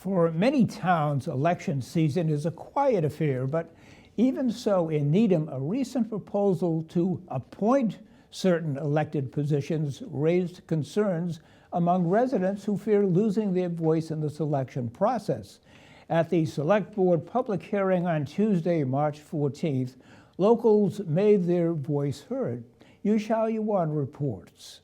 For many towns, election season is a quiet affair, but even so, in Needham, a recent proposal to appoint certain elected positions raised concerns among residents who fear losing their voice in the selection process. At the Select Board public hearing on Tuesday, March 14th, locals made their voice heard. Yushao Yuan reports.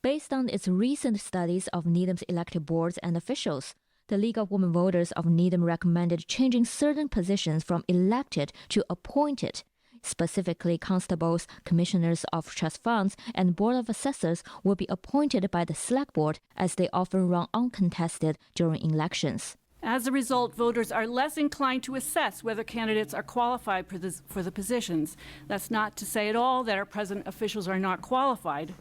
Based on its recent studies of Needham's elected boards and officials, the League of Women Voters of Needham recommended changing certain positions from elected to appointed. Specifically, constables, commissioners of trust funds, and board of assessors will be appointed by the Select Board, as they often run uncontested during elections. As a result, voters are less inclined to assess whether candidates are qualified for the positions. That's not to say at all that our present officials are not qualified.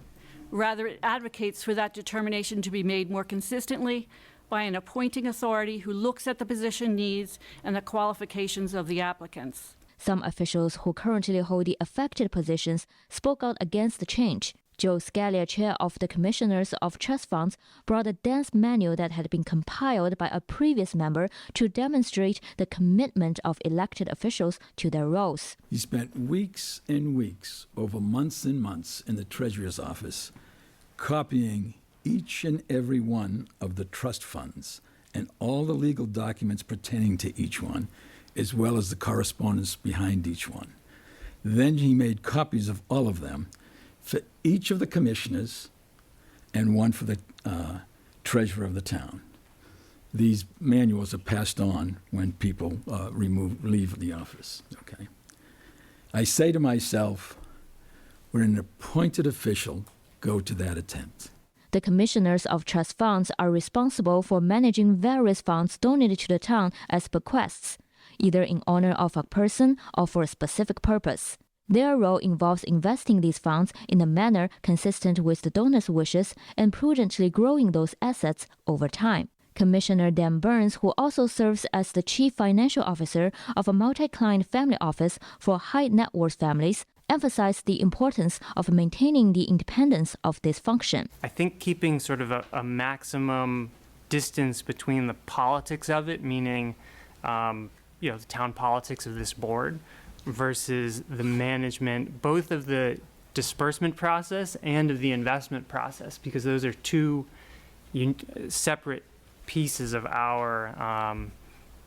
Rather, it advocates for that determination to be made more consistently by an appointing authority who looks at the position needs and the qualifications of the applicants. Some officials who currently hold the affected positions spoke out against the change. Joe Scalia, chair of the Commissioners of Trust Funds, brought a dance manual that had been compiled by a previous member to demonstrate the commitment of elected officials to their roles. He spent weeks and weeks, over months and months, in the Treasurer's office, copying each and every one of the trust funds and all the legal documents pertaining to each one, as well as the correspondence behind each one. Then he made copies of all of them for each of the commissioners and one for the treasurer of the town. These manuals are passed on when people leave the office. Okay. I say to myself, when an appointed official go to that attempt. The commissioners of trust funds are responsible for managing various funds donated to the town as bequests, either in honor of a person or for a specific purpose. Their role involves investing these funds in a manner consistent with the donor's wishes and prudently growing those assets over time. Commissioner Dan Burns, who also serves as the chief financial officer of a multi-client family office for high net worth families, emphasized the importance of maintaining the independence of this function. I think keeping sort of a maximum distance between the politics of it, meaning the town politics of this board, versus the management, both of the disbursement process and of the investment process, because those are two separate pieces of our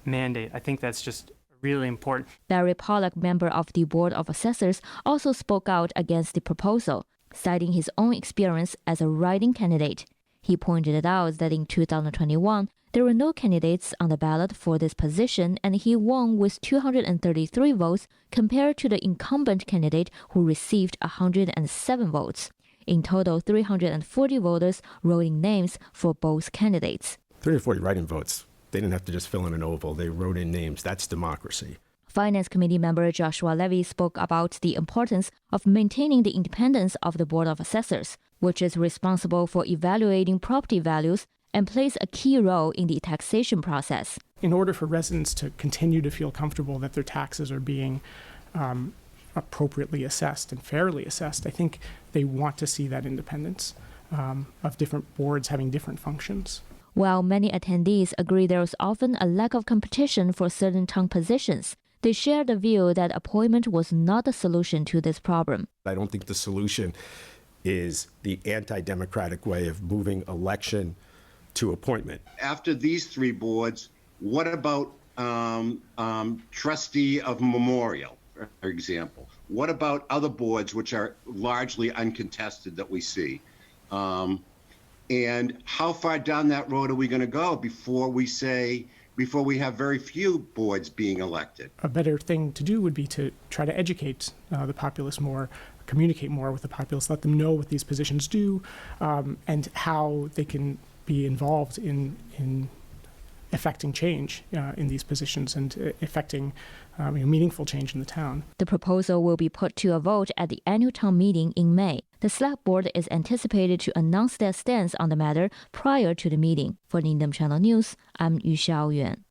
mandate. I think that's just really important. Larry Pollack, member of the Board of Assessors, also spoke out against the proposal, citing his own experience as a write-in candidate. He pointed out that in 2021, there were no candidates on the ballot for this position, and he won with 233 votes compared to the incumbent candidate who received 107 votes. In total, 340 voters wrote in names for both candidates. 340 write-in votes. They didn't have to just fill in an oval. They wrote in names. That's democracy. Finance Committee member Joshua Levy spoke about the importance of maintaining the independence of the Board of Assessors, which is responsible for evaluating property values and plays a key role in the taxation process. In order for residents to continue to feel comfortable that their taxes are being appropriately assessed and fairly assessed, I think they want to see that independence of different boards having different functions. While many attendees agree there is often a lack of competition for certain town positions, they share the view that appointment was not the solution to this problem. I don't think the solution is the anti-democratic way of moving election to appointment. After these three boards, what about trustee of memorial, for example? What about other boards which are largely uncontested that we see? And how far down that road are we going to go before we have very few boards being elected? A better thing to do would be to try to educate the populace more, communicate more with the populace, let them know what these positions do, and how they can be involved in affecting change in these positions and affecting meaningful change in the town. The proposal will be put to a vote at the annual town meeting in May. The Select Board is anticipated to announce their stance on the matter prior to the meeting. For Needham Channel News, I'm Yushao Yuan.